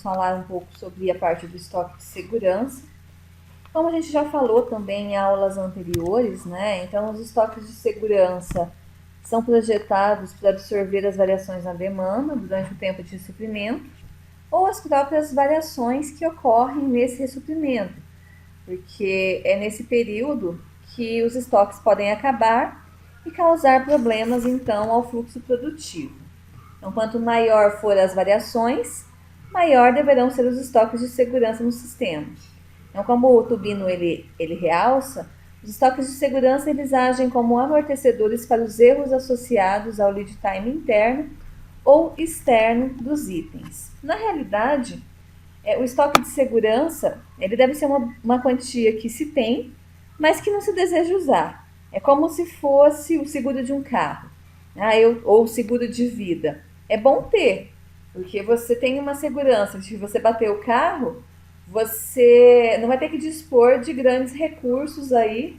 vamos falar um pouco sobre a parte do estoque de segurança. Como a gente já falou também em aulas anteriores, né? Então, os estoques de segurança são projetados para absorver as variações na demanda durante o tempo de suprimento ou as próprias variações que ocorrem nesse ressuprimento, porque é nesse período que os estoques podem acabar e causar problemas então ao fluxo produtivo. Então, quanto maior for as variações, maior deverão ser os estoques de segurança no sistema. Então, como o Tubino ele realça, os estoques de segurança eles agem como amortecedores para os erros associados ao lead time interno ou externo dos itens. Na realidade, o estoque de segurança ele deve ser uma quantia que se tem, mas que não se deseja usar. É como se fosse o seguro de um carro, ou o seguro de vida. É bom ter, porque você tem uma segurança. Se você bater o carro, você não vai ter que dispor de grandes recursos aí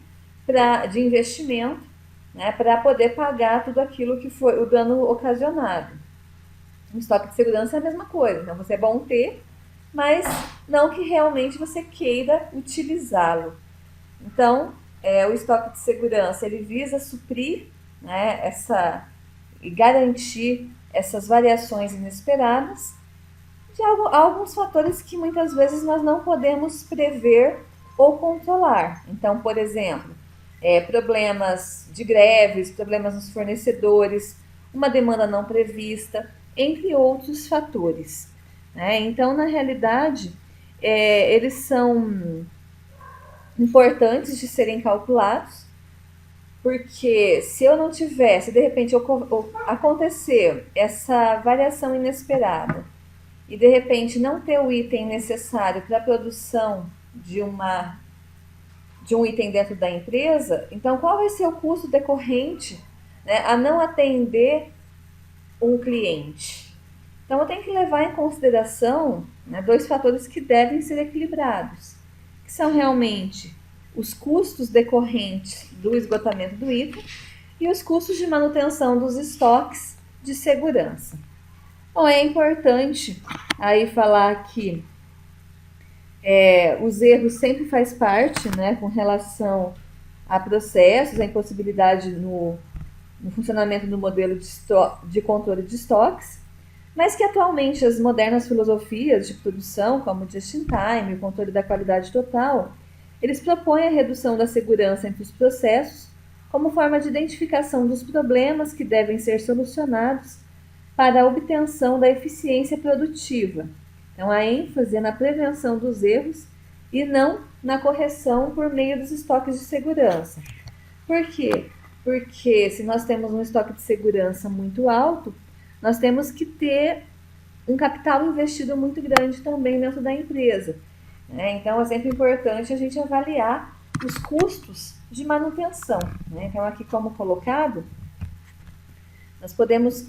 de investimento, né, para poder pagar tudo aquilo que foi o dano ocasionado. O estoque de segurança é a mesma coisa. Então, você é bom ter, mas não que realmente você queira utilizá-lo. Então, o estoque de segurança ele visa suprir, né, e garantir essas variações inesperadas de alguns fatores que muitas vezes nós não podemos prever ou controlar. Então, por exemplo, problemas de greves, problemas nos fornecedores, uma demanda não prevista, entre outros fatores, né? Então, na realidade, eles são importantes de serem calculados, porque se eu não tiver, se de repente acontecer essa variação inesperada e de repente não ter o item necessário para a produção de um item dentro da empresa, então qual vai ser o custo decorrente, né, a não atender um cliente? Então eu tenho que levar em consideração, né, dois fatores que devem ser equilibrados, que são realmente os custos decorrentes do esgotamento do item e os custos de manutenção dos estoques de segurança. Bom, é importante aí falar que os erros sempre faz parte, né, com relação a processos, a impossibilidade no funcionamento do modelo de controle de estoques, mas que atualmente as modernas filosofias de produção, como o just-in-time, o controle da qualidade total, eles propõem a redução da segurança entre os processos como forma de identificação dos problemas que devem ser solucionados para a obtenção da eficiência produtiva. Então, a ênfase é na prevenção dos erros e não na correção por meio dos estoques de segurança. Por quê? Porque se nós temos um estoque de segurança muito alto, nós temos que ter um capital investido muito grande também dentro da empresa, né? Então, é sempre importante a gente avaliar os custos de manutenção, né? Então, aqui como colocado, nós podemos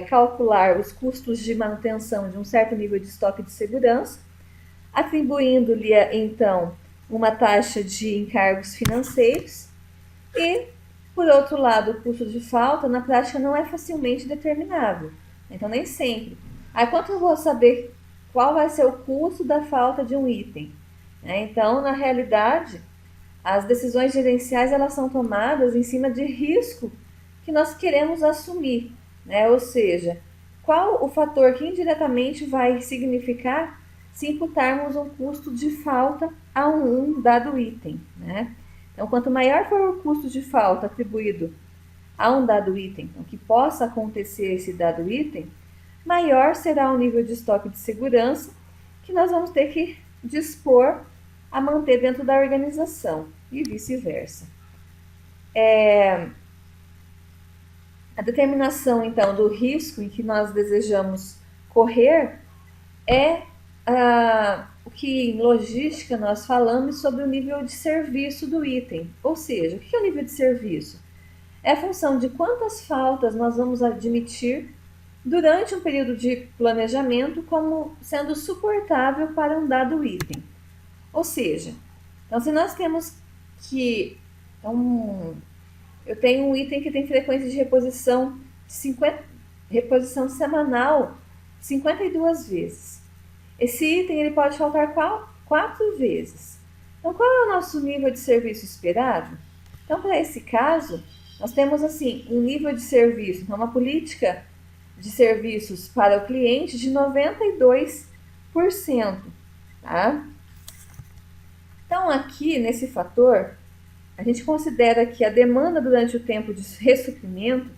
calcular os custos de manutenção de um certo nível de estoque de segurança, atribuindo-lhe, então, uma taxa de encargos financeiros e, por outro lado, o custo de falta, na prática, não é facilmente determinável. Então, nem sempre. Aí, quanto eu vou saber qual vai ser o custo da falta de um item? Então, na realidade, as decisões gerenciais elas são tomadas em cima de risco que nós queremos assumir, né? Ou seja, qual o fator que indiretamente vai significar se imputarmos um custo de falta a um dado item, né? Então, quanto maior for o custo de falta atribuído a um dado item, então, que possa acontecer esse dado item, maior será o nível de estoque de segurança que nós vamos ter que dispor a manter dentro da organização e vice-versa. A determinação, então, do risco em que nós desejamos correr é o que em logística nós falamos sobre o nível de serviço do item. Ou seja, o que é o nível de serviço? É a função de quantas faltas nós vamos admitir durante um período de planejamento como sendo suportável para um dado item. Ou seja, então se nós temos que... Então, eu tenho um item que tem frequência de reposição, reposição semanal 52 vezes. esse item ele pode faltar 4 vezes. Então, qual é o nosso nível de serviço esperado? Então, para esse caso, nós temos assim um nível de serviço, então uma política de serviços para o cliente de 92%, tá? Então, aqui nesse fator, a gente considera que a demanda durante o tempo de ressuprimento,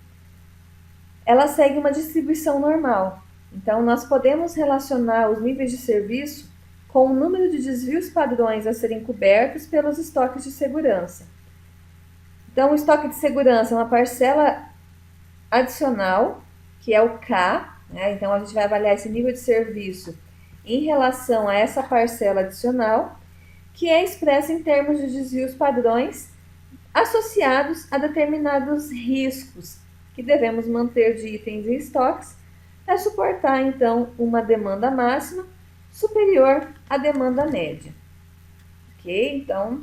ela segue uma distribuição normal. Então, nós podemos relacionar os níveis de serviço com o número de desvios padrões a serem cobertos pelos estoques de segurança. Então, o estoque de segurança é uma parcela adicional, que é o K, né? Então, a gente vai avaliar esse nível de serviço em relação a essa parcela adicional, que é expressa em termos de desvios padrões associados a determinados riscos que devemos manter de itens em estoques para suportar, então, uma demanda máxima superior à demanda média. Ok? Então,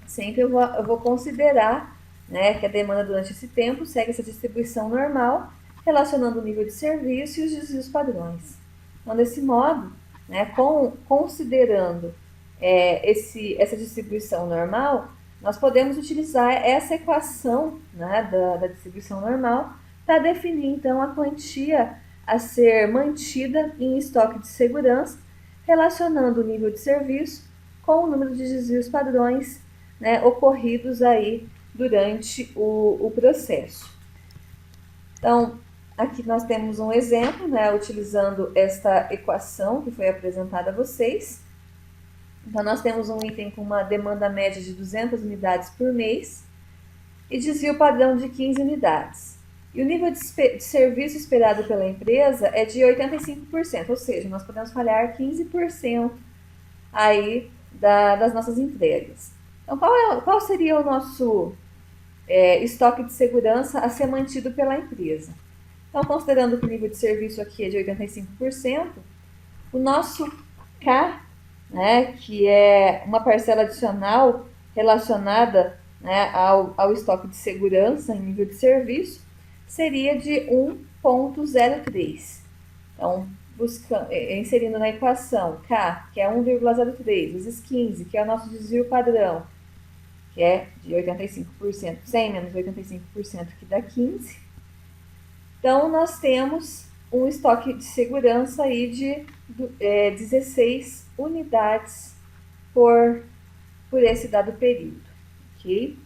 sempre eu vou considerar, né, que a demanda durante esse tempo segue essa distribuição normal, relacionando o nível de serviço e os desvios padrões. Então, desse modo, né, considerando essa distribuição normal, nós podemos utilizar essa equação, né, da distribuição normal para definir, então, a quantia a ser mantida em estoque de segurança, relacionando o nível de serviço com o número de desvios padrões, né, ocorridos aí durante o processo. Então, aqui nós temos um exemplo, né, utilizando esta equação que foi apresentada a vocês. Então, nós temos um item com uma demanda média de 200 unidades por mês e desvio padrão de 15 unidades. E o nível de serviço esperado pela empresa é de 85%, ou seja, nós podemos falhar 15% aí das nossas entregas. Então, qual seria o nosso estoque de segurança a ser mantido pela empresa? Então, considerando que o nível de serviço aqui é de 85%, o nosso K, né, que é uma parcela adicional relacionada, né, ao estoque de segurança em nível de serviço, seria de 1,03. Então, inserindo na equação K, que é 1,03, vezes 15, que é o nosso desvio padrão, que é de 85%, 100 menos 85%, que dá 15. Então, nós temos um estoque de segurança aí de 16 unidades por esse dado período, ok?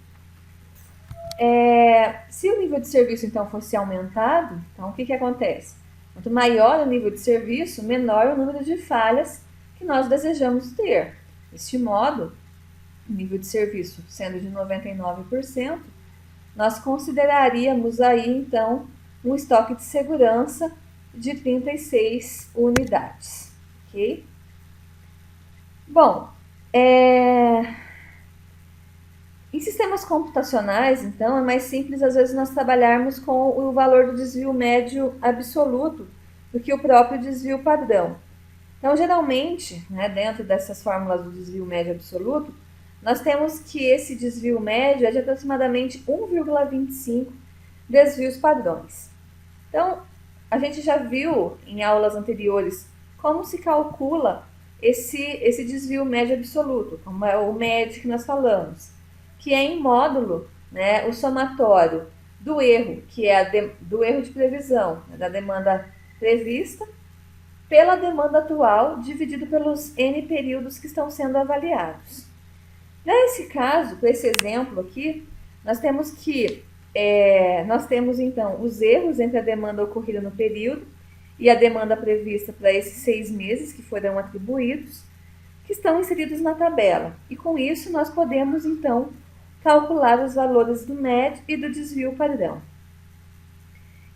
Se o nível de serviço, então, fosse aumentado, então, o que acontece? Quanto maior o nível de serviço, menor o número de falhas que nós desejamos ter. Deste modo, o nível de serviço sendo de 99%, nós consideraríamos aí, então, um estoque de segurança de 36 unidades, ok? Bom, em sistemas computacionais, então, é mais simples às vezes nós trabalharmos com o valor do desvio médio absoluto do que o próprio desvio padrão. Então, geralmente, né, dentro dessas fórmulas do desvio médio absoluto, nós temos que esse desvio médio é de aproximadamente 1,25 desvios padrões. Então, a gente já viu em aulas anteriores como se calcula esse desvio médio absoluto, como é o médio que nós falamos, que é em módulo, né, o somatório do erro, que é do erro de previsão, né, da demanda prevista, pela demanda atual, dividido pelos N períodos que estão sendo avaliados. Nesse caso, com esse exemplo aqui, nós temos então os erros entre a demanda ocorrida no período e a demanda prevista para esses 6 meses que foram atribuídos, que estão inseridos na tabela. E com isso nós podemos então calcular os valores do médio e do desvio padrão.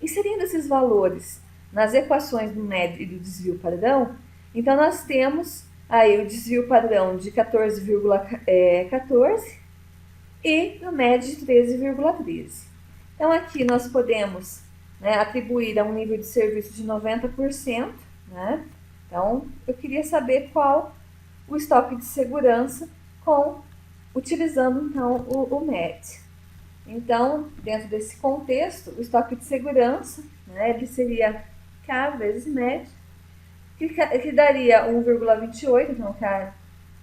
Inserindo esses valores nas equações do médio e do desvio padrão, então nós temos aí o desvio padrão de 14,14 e o médio de 13,13. Então aqui nós podemos, né, atribuir a um nível de serviço de 90%, né? Então eu queria saber qual o estoque de segurança utilizando então o médio. Então, dentro desse contexto, o estoque de segurança, né, ele seria K vezes médio, que daria 1,28, então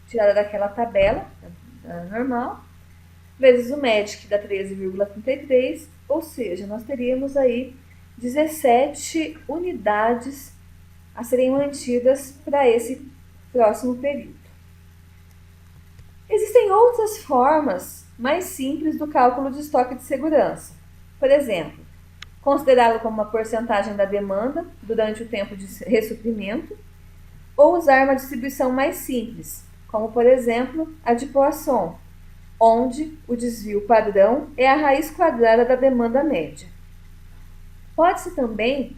tirada daquela tabela normal, vezes o MED, que dá 13,33, ou seja, nós teríamos aí 17 unidades a serem mantidas para esse próximo período. Existem outras formas mais simples do cálculo de estoque de segurança. Por exemplo, considerá-lo como uma porcentagem da demanda durante o tempo de ressuprimento, ou usar uma distribuição mais simples, como por exemplo a de Poisson, onde o desvio padrão é a raiz quadrada da demanda média. Pode-se também,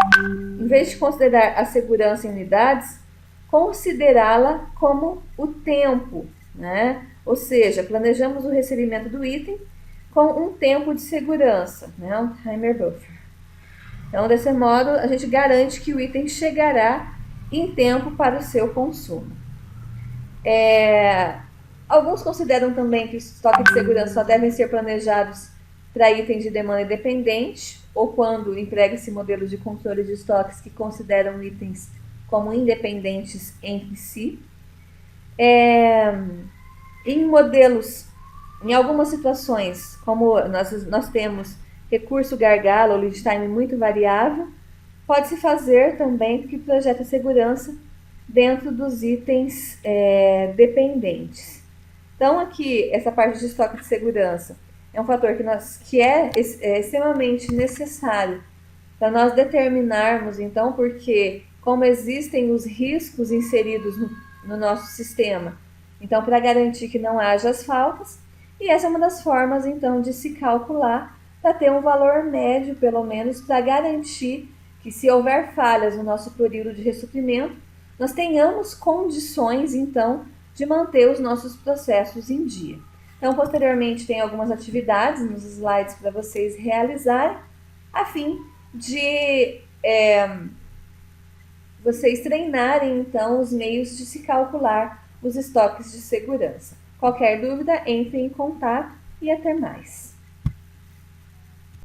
em vez de considerar a segurança em unidades, considerá-la como o tempo, né? Ou seja, planejamos o recebimento do item com um tempo de segurança, né? Um timer buffer. Então, desse modo, a gente garante que o item chegará em tempo para o seu consumo. Alguns consideram também que os estoques de segurança só devem ser planejados para itens de demanda independente, ou quando emprega-se modelos de controle de estoques que consideram itens como independentes entre si. Em modelos, em algumas situações, como nós temos recurso gargalo ou lead time muito variável, pode-se fazer também que projeta segurança dentro dos itens dependentes. Então, aqui, essa parte de estoque de segurança é um fator que é extremamente necessário para nós determinarmos, então, porque como existem os riscos inseridos no nosso sistema, então, para garantir que não haja as faltas, e essa é uma das formas, então, de se calcular para ter um valor médio, pelo menos, para garantir que se houver falhas no nosso período de ressuprimento, nós tenhamos condições, então, de manter os nossos processos em dia. Então, posteriormente, tem algumas atividades nos slides para vocês realizarem, a fim de vocês treinarem, então, os meios de se calcular os estoques de segurança. Qualquer dúvida, entre em contato e até mais.